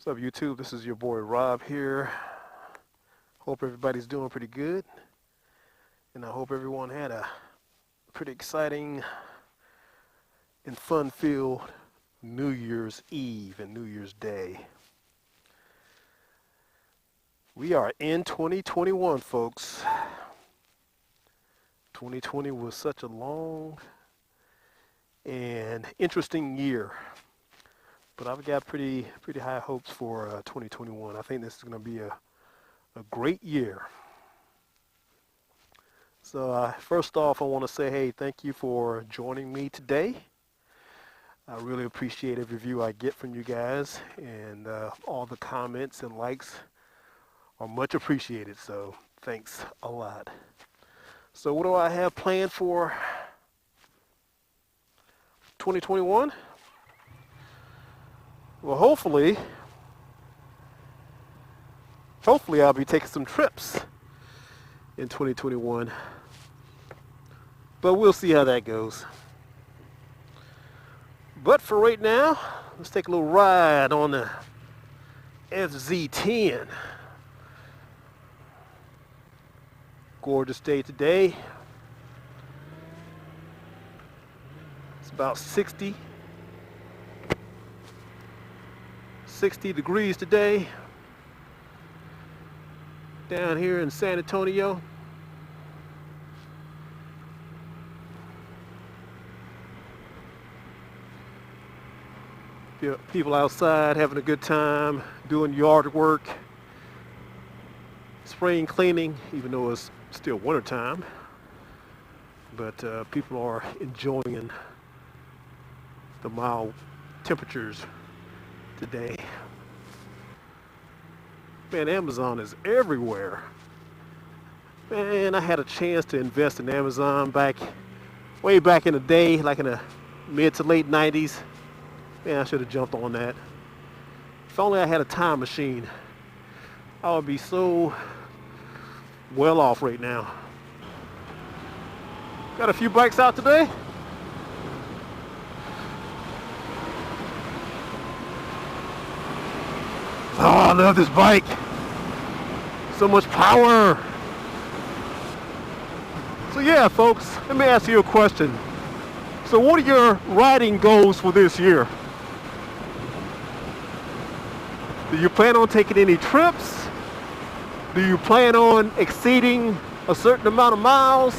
What's up, YouTube? This is your boy Rob here. Hope everybody's doing pretty good, and I hope everyone had a pretty exciting and fun-filled New Year's Eve and New Year's Day. We are in 2021, folks. 2020 was such a long and interesting year. But I've got pretty high hopes for 2021. I think this is going to be a great year. So first off, I want to say, hey, thank you for joining me today. I really appreciate every view I get from you guys, and all the comments and likes are much appreciated. So thanks a lot. So what do I have planned for 2021? Well, hopefully I'll be taking some trips in 2021, but we'll see how that goes. But for right now, let's take a little ride on the FZ-10. Gorgeous day today. It's about 60 degrees today down here in San Antonio. People outside having a good time, doing yard work, spraying, cleaning, even though it's still winter time. But people are enjoying the mild temperatures today. Man, Amazon is everywhere. Man, I had a chance to invest in Amazon way back in the day, like in the mid to late 90s. Man, I should have jumped on that. If only I had a time machine, I would be so well off right now. Got a few bikes out today. Oh, I love this bike. So much power. So yeah, folks, let me ask you a question. So what are your riding goals for this year? Do you plan on taking any trips? Do you plan on exceeding a certain amount of miles?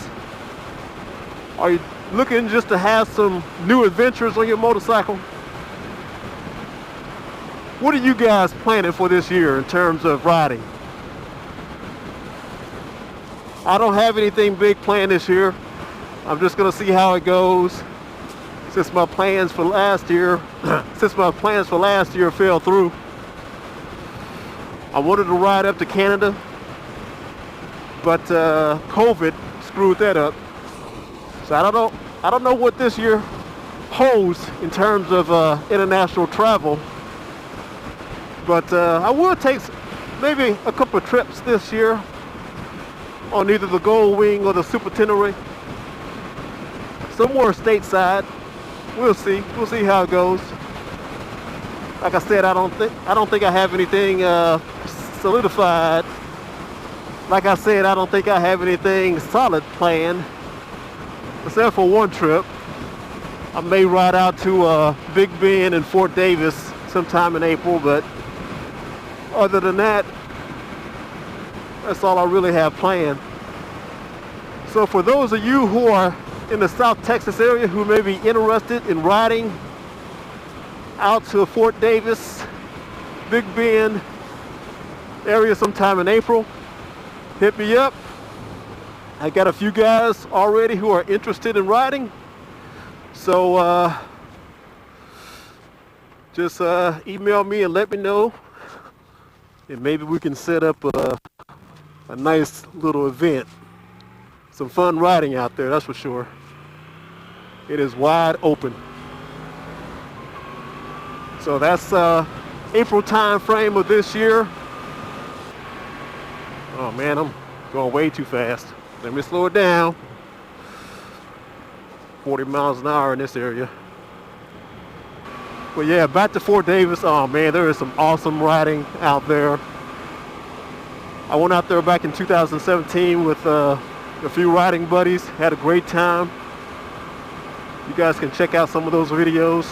Are you looking just to have some new adventures on your motorcycle? What are you guys planning for this year in terms of riding? I don't have anything big planned this year. I'm just going to see how it goes. Since my plans for last year fell through. I wanted to ride up to Canada, but COVID screwed that up. So I don't know what this year holds in terms of international travel. But I will take maybe a couple of trips this year on either the Goldwing or the Super Tenere. Somewhere stateside. We'll see. We'll see how it goes. Like I said, I don't think I have anything solidified. Like I said, I don't think I have anything solid planned, except for one trip. I may ride out to Big Bend and Fort Davis sometime in April, but other than that, that's all I really have planned. So for those of you who are in the South Texas area who may be interested in riding out to Fort Davis, Big Bend area sometime in April, hit me up. I got a few guys already who are interested in riding. So just email me and let me know. And maybe we can set up a nice little event. Some fun riding out there, that's for sure. It is wide open. So that's April time frame of this year. Oh man, I'm going way too fast. Let me slow it down. 40 miles an hour in this area. But yeah, back to Fort Davis. Oh man, there is some awesome riding out there. I went out there back in 2017 with a few riding buddies. Had a great time. You guys can check out some of those videos.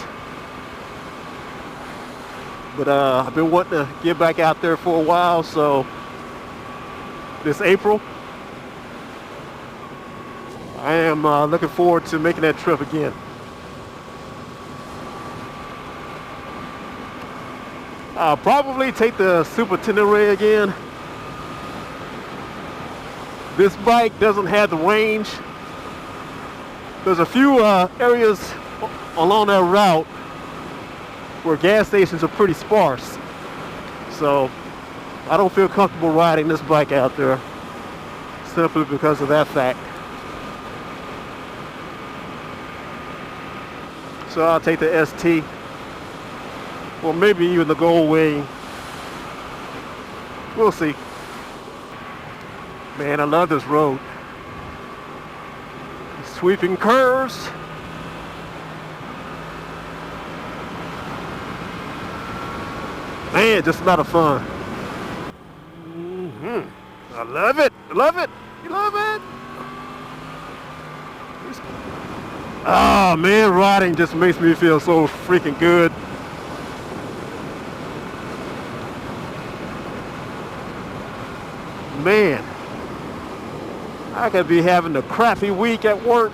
But I've been wanting to get back out there for a while, so this April, I am looking forward to making that trip again. I'll probably take the Super Tenere again. This bike doesn't have the range. There's a few areas along that route where gas stations are pretty sparse. So I don't feel comfortable riding this bike out there simply because of that fact. So I'll take the ST. Or maybe even the Goldwing. We'll see. Man, I love this road. Sweeping curves. Man, just a lot of fun. I love it. I love it. You love it? Oh man, riding just makes me feel so freaking good. Man, I could be having a crappy week at work.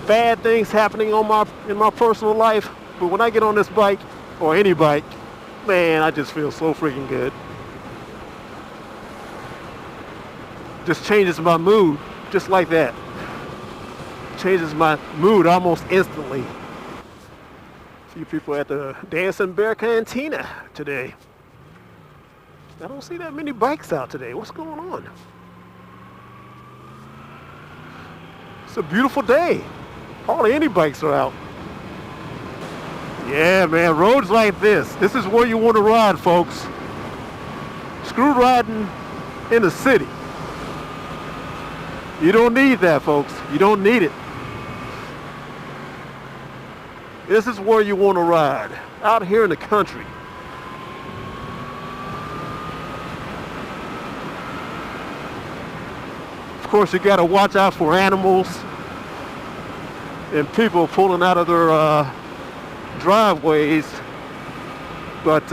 Bad things happening in my personal life. But when I get on this bike, or any bike, man, I just feel so freaking good. Just changes my mood, just like that. Changes my mood almost instantly. A few people at the Dancing Bear Cantina today. I don't see that many bikes out today. What's going on? It's a beautiful day. Hardly any bikes are out. Yeah, man, roads like this. This is where you want to ride, folks. Screw riding in the city. You don't need that, folks. You don't need it. This is where you want to ride. Out here in the country. Of course, you got to watch out for animals and people pulling out of their driveways, but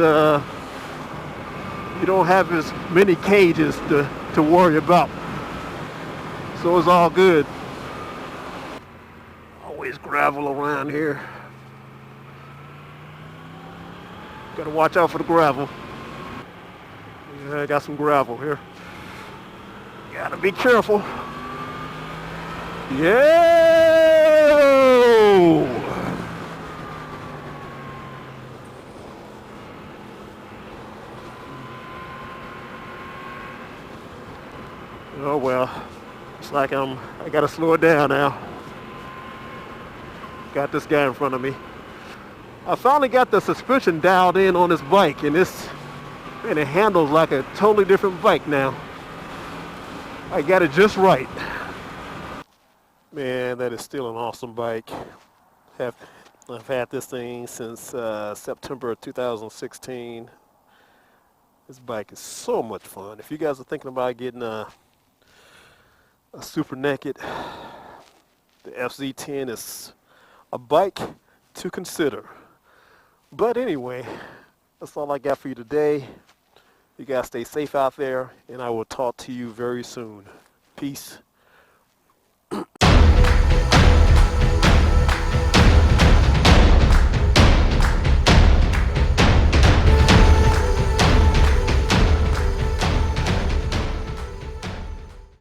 you don't have as many cages to worry about, so it's all good. Always gravel around here. Got to watch out for the gravel. Yeah, I got some gravel here. Gotta be careful. Yeah. Oh well. It's like I gotta slow it down now. Got this guy in front of me. I finally got the suspension dialed in on this bike, and it handles like a totally different bike now. I got it just right. Man, that is still an awesome bike. I've had this thing since September of 2016. This bike is so much fun. If you guys are thinking about getting a super naked, the FZ-10 is a bike to consider. But anyway, that's all I got for you today. You guys stay safe out there, and I will talk to you very soon. Peace.